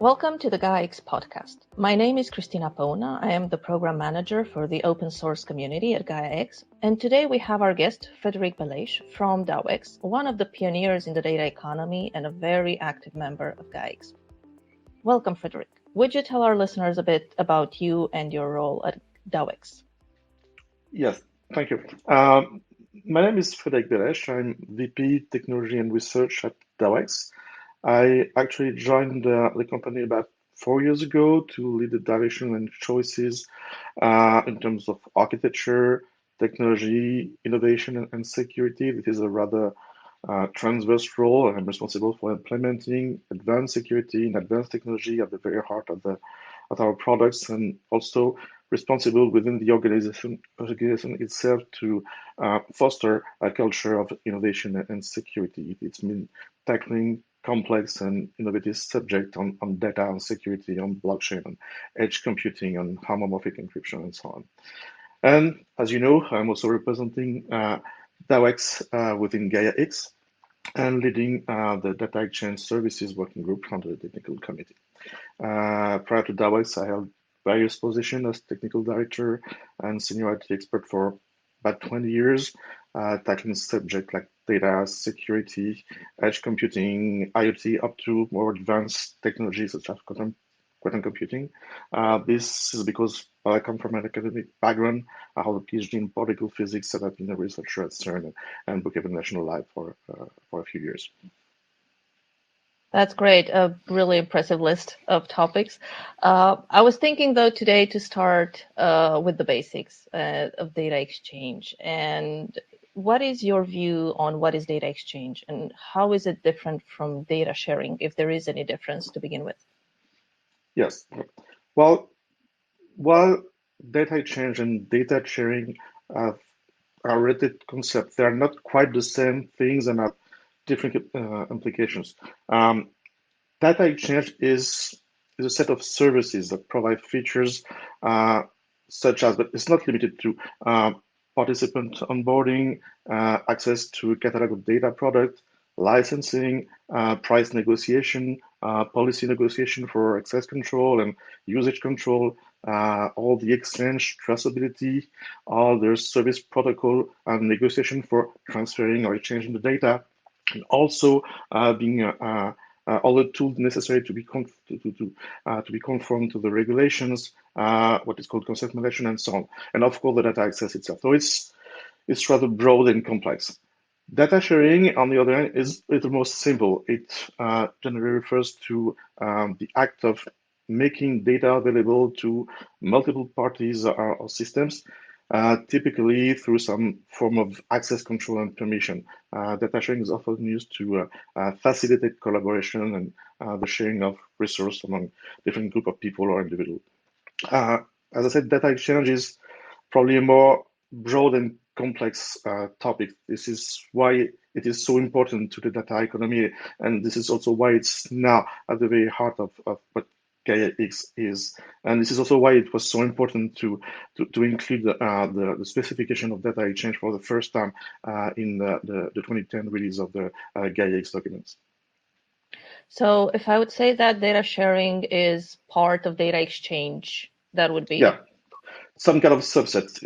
Welcome to the Gaia-X podcast. My name is Christina Pona. I am the program manager for the open source community at Gaia-X. And today we have our guest, Frédéric Bellaiche from Dawex, one of the pioneers in the data economy and a very active member of Gaia-X. Welcome, Frédéric. Would you tell our listeners a bit about you and your role at Dawex? Yes, thank you. My name is Frédéric Bellaiche. I'm VP Technology and Research at Dawex. I actually joined the company about 4 years ago to lead the direction and choices in terms of architecture, technology, innovation, and security. It is a rather transverse role. I'm responsible for implementing advanced security and advanced technology at the very heart of our products, and also responsible within the organization itself to foster a culture of innovation and security. It's been tackling complex and innovative subject on data and security, on blockchain, on edge computing, on homomorphic encryption, and so on. And as you know, I'm also representing Dawex within Gaia-X and leading the data exchange services working group under the technical committee. Prior to Dawex, I held various positions as technical director and senior IT expert for about 20 years, tackling subjects like data, security, edge computing, IoT, up to more advanced technologies such as quantum computing. This is because I come from an academic background. I have a PhD in particle physics, and I've been a researcher at CERN and Brookhaven National Lab for a few years. That's great. A really impressive list of topics. I was thinking, though, today to start with the basics of data exchange. And what is your view on what is data exchange and how is it different from data sharing, if there is any difference to begin with? Yes. Well, while data exchange and data sharing are related concepts, they are not quite the same things and have different implications. Data exchange is a set of services that provide features such as, but it's not limited to, participant onboarding, access to a catalog of data products, licensing, price negotiation, policy negotiation for access control and usage control, all the exchange traceability, all the service protocol and negotiation for transferring or exchanging the data, and also being all the tools necessary to be conform to the regulations, what is called consent management, and so on, and of course the data access itself. So it's rather broad and complex. Data sharing, on the other hand, is a little more simple. It generally refers to the act of making data available to multiple parties or systems, typically through some form of access control and permission. Data sharing is often used to facilitate collaboration and the sharing of resources among different group of people or individuals. As I said, data exchange is probably a more broad and complex topic. This is why it is so important to the data economy, and this is also why it's now at the very heart of what Gaia-X is. And this is also why it was so important to include the specification of data exchange for the first time in the 2010 release of the Gaia-X documents. So if I would say that data sharing is part of data exchange, that would be? Yeah, some kind of subset.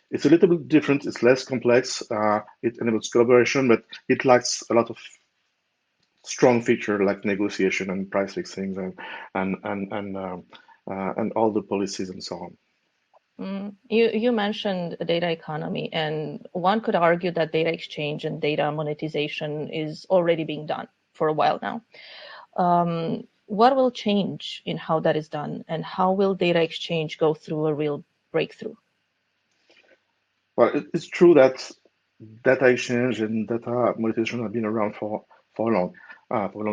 It's a little bit different. It's less complex. It enables collaboration, but it lacks a lot of strong feature like negotiation and price fixing and all the policies and so on. You mentioned data economy, and one could argue that data exchange and data monetization is already being done for a while now. What will change in how that is done, and how will data exchange go through a real breakthrough? Well, it's true that data exchange and data monetization have been around for a long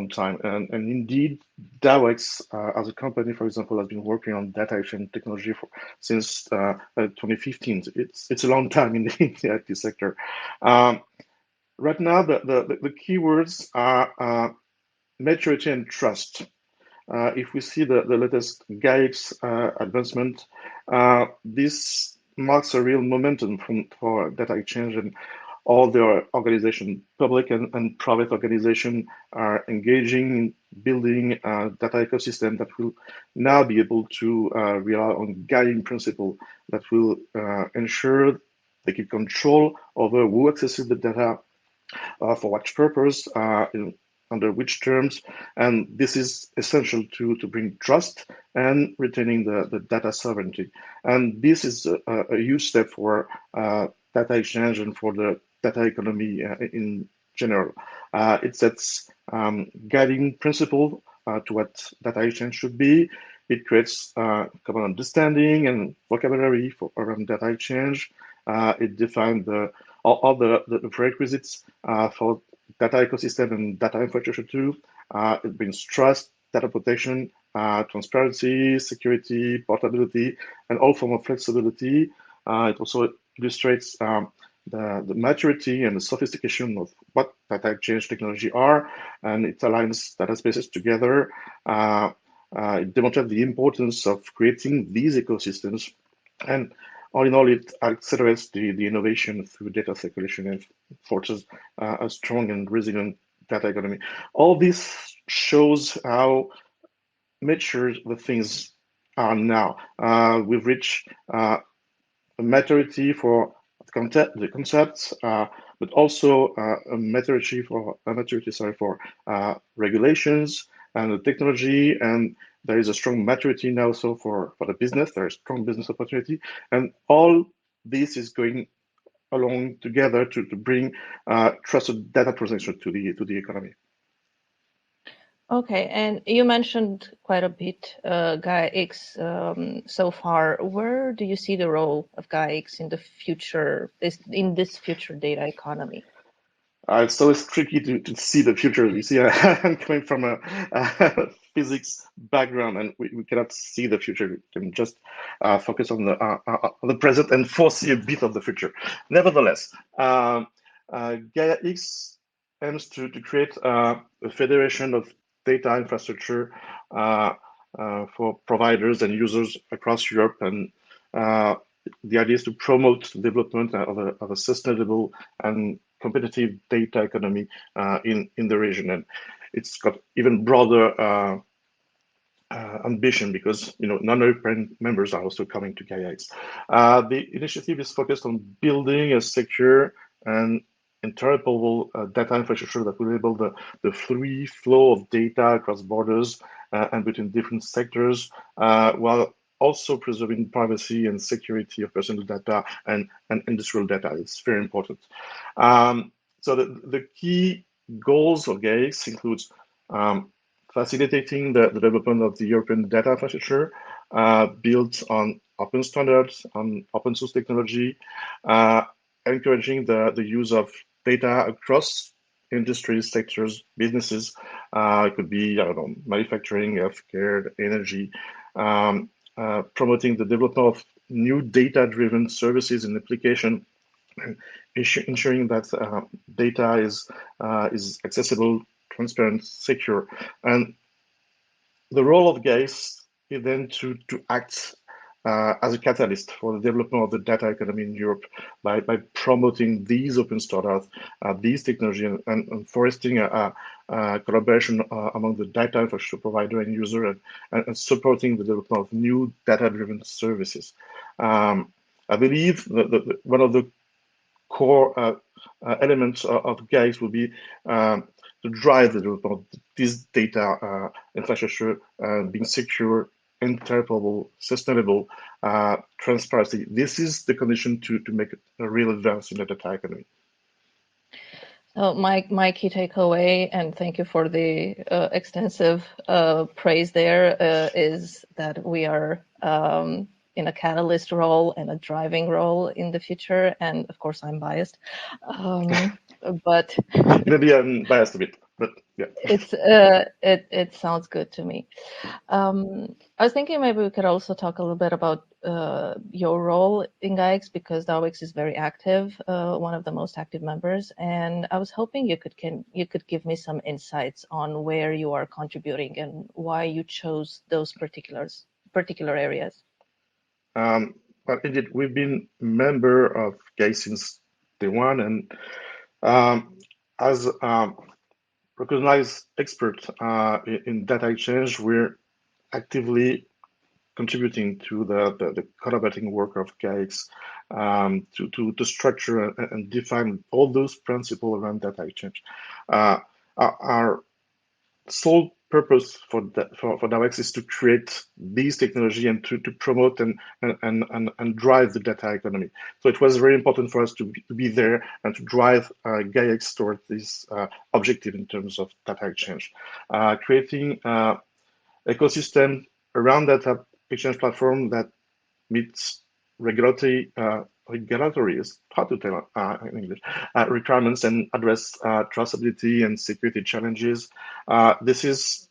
time, and indeed, Dawex as a company, for example, has been working on data exchange technology since 2015. It's a long time in the IT sector. Right now, the keywords are maturity and trust. If we see the latest Gaia-X advancement, this marks a real momentum for data exchange, and all the organization, public and private organization, are engaging in building a data ecosystem that will now be able to rely on guiding principle that will ensure they keep control over who accesses the data, for what purpose, under which terms, and this is essential to bring trust and retaining the data sovereignty. And this is a huge step for data exchange and for the data economy in general. It sets guiding principle to what data exchange should be. It creates common understanding and vocabulary for around data exchange. It defines all the prerequisites for data ecosystem and data infrastructure too. It brings trust, data protection, transparency, security, portability, and all form of flexibility. It also illustrates the maturity and the sophistication of what data exchange technology are, and it aligns data spaces together. It demonstrates the importance of creating these ecosystems, and all in all, it accelerates the innovation through data circulation and forces a strong and resilient data economy. All this shows how mature the things are now. We've reached a maturity for the concepts, but also a maturity for regulations and the technology, and there is a strong maturity now also for the business. There is strong business opportunity, and all this is going along together to bring trusted data transaction to the economy. Okay, and you mentioned quite a bit Gaia-X so far. Where do you see the role of Gaia-X in the future, in this future data economy? It's always tricky to see the future. You see, I'm coming from a physics background, and we cannot see the future. We can just focus on the present and foresee a bit of the future. Nevertheless, Gaia-X aims to create a federation of data infrastructure for providers and users across Europe, and the idea is to promote the development of a sustainable and competitive data economy in the region. And it's got even broader ambition because non-European members are also coming to Gaia-X. The initiative is focused on building a secure and interoperable data infrastructure that will enable the free flow of data across borders and between different sectors, while also preserving privacy and security of personal data and industrial data. It's very important. So the key goals of Gaia-X includes facilitating the development of the European data infrastructure built on open standards, on open source technology, encouraging the use of data across industries, sectors, businesses. It could be, I don't know, manufacturing, healthcare, energy, promoting the development of new data-driven services and application, ensuring that data is accessible, transparent, secure. And the role of Gaia-X is then to act as a catalyst for the development of the data economy in Europe by promoting these open standards, these technology, and fostering a collaboration among the data infrastructure provider and user, and supporting the development of new data-driven services. I believe that one of the core elements of Gaia-X will be to drive the development of this data infrastructure being secure, interoperable, sustainable, transparency. This is the condition to make a real advance in the data economy. My key takeaway, and thank you for the extensive praise there, is that we are in a catalyst role and a driving role in the future. And of course, I'm biased, but maybe I'm biased a bit. But yeah, it sounds good to me. I was thinking maybe we could also talk a little bit about your role in Gaia-X, because Dawex is very active, one of the most active members, and I was hoping you could give me some insights on where you are contributing and why you chose those particular areas. But indeed, we've been member of Gaia since day one. And as recognized expert in data exchange, we're actively contributing to the collaborating work of Gaia-X to structure and define all those principles around data exchange. Our sole purpose for Dawex is to create these technology and to promote and drive the data economy. So it was very important for us to be there and to drive Gaia-X toward this objective in terms of data exchange, creating ecosystem around data exchange platform that meets regulatory is hard to tell in English, requirements and address traceability and security challenges. This is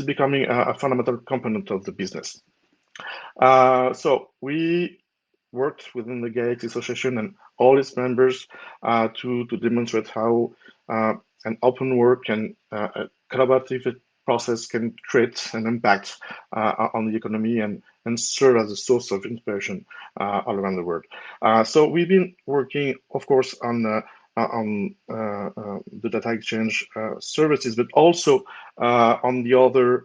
becoming a fundamental component of the business. So we worked within the Gaia-X Association and all its members to demonstrate how an open work and collaborative process can create an impact on the economy and serve as a source of inspiration all around the world. So we've been working, of course, on the data exchange services, but also on the other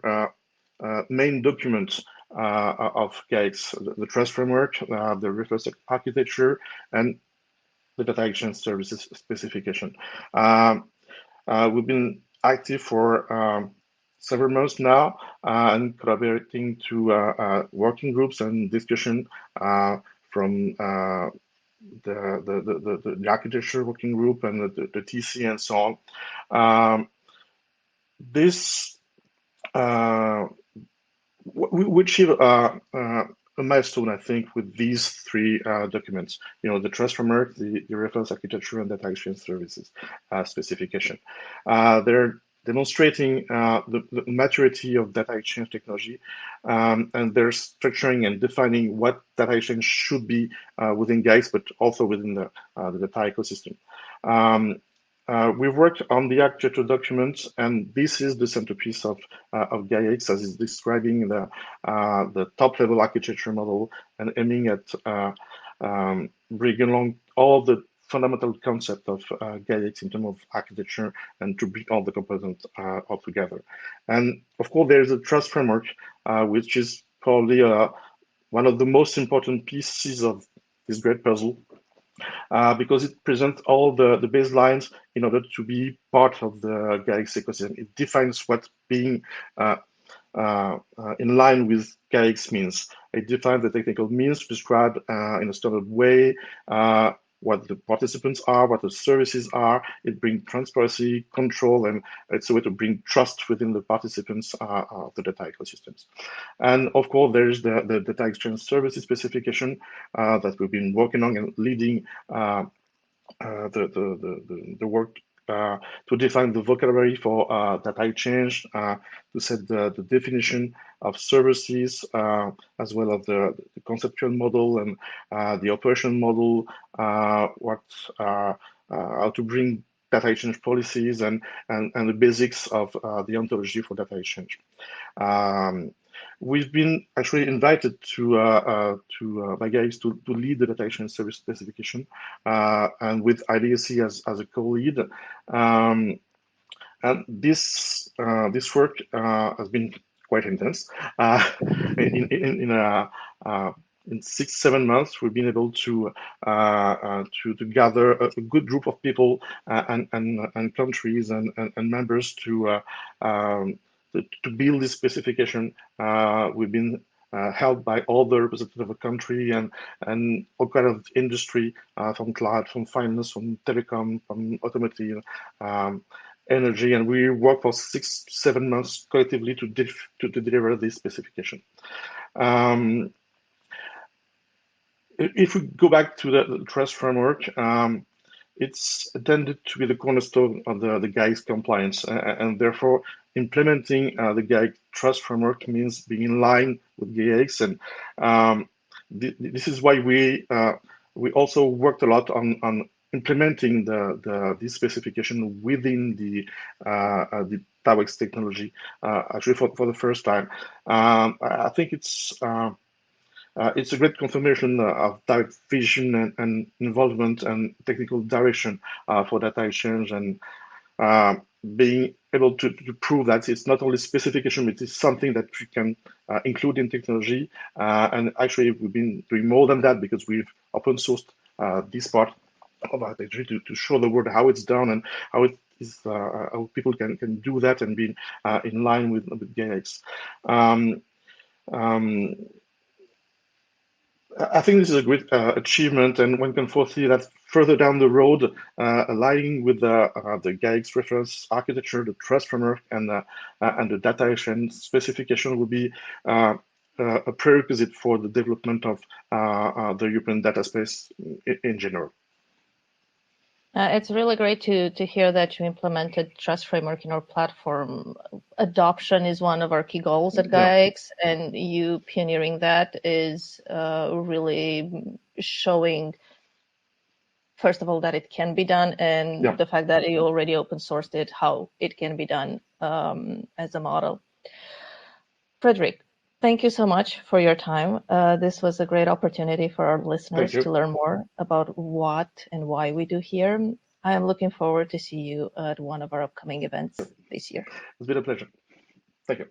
main documents of Gaia-X, the trust framework, the reference architecture, and the data exchange services specification. We've been active for several months now and collaborating to working groups and discussion from the architecture working group and the TC and so on. We achieve a milestone, I think, with these three documents. The trust framework, the reference architecture, and data exchange services specification. They're demonstrating the maturity of data exchange technology, and they're structuring and defining what data exchange should be within Gaia-X, but also within the data ecosystem. We've worked on the architecture documents, and this is the centerpiece of Gaia-X, as is describing the top-level architecture model and aiming at bringing along all the fundamental concept of Gaia-X in terms of architecture and to bring all the components all together. And of course, there's a trust framework, which is probably one of the most important pieces of this great puzzle. Because it presents all the baselines in order to be part of the Gaia-X ecosystem. It defines what being in line with Gaia-X means. It defines the technical means prescribed in a standard way, what the participants are, what the services are. It brings transparency, control, and it's a way to bring trust within the participants of the data ecosystems. And of course, there's the data exchange services specification that we've been working on and leading the work to define the vocabulary for data exchange, to set the definition of services, as well as the conceptual model and the operation model, how to bring data exchange policies and the basics of the ontology for data exchange. We've been actually invited by Gaia-X to lead the data exchange service specification, and with IDSC as a co-lead. And this work has been quite intense. In 6-7 months, we've been able to gather a good group of people and countries and members to build this specification. We've been held by all the representatives of the country and all kind of industry, from cloud, from finance, from telecom, from automotive, energy, and we worked for 6-7 months collectively to deliver this specification. If we go back to the trust framework, it's intended to be the cornerstone of the Gaia-X compliance, and therefore implementing the Gaia-X trust framework means being in line with Gaia-X, and this is why we also worked a lot on implementing this specification within the Dawex technology, actually for the first time. I think it's it's a great confirmation of direct vision and involvement and technical direction for data exchange, and being able to prove that it's not only specification, but it's something that we can include in technology. And actually, we've been doing more than that because we've open sourced this part of our technology to show the world how it's done and how it is, how people can do that and be in line with Gaia-X. I think this is a great achievement, and one can foresee that further down the road, aligning with the Gaia-X reference architecture, the trust framework, and the data exchange specification will be a prerequisite for the development of the European data space in general. It's really great to hear that you implemented trust framework in our platform. Adoption is one of our key goals at Gaia-X, and you pioneering that is really showing, first of all, that it can be done, and the fact that you already open sourced it, how it can be done as a model. Frédéric, thank you so much for your time. This was a great opportunity for our listeners to learn more about what and why we do here. I am looking forward to see you at one of our upcoming events this year. It's been a pleasure. Thank you.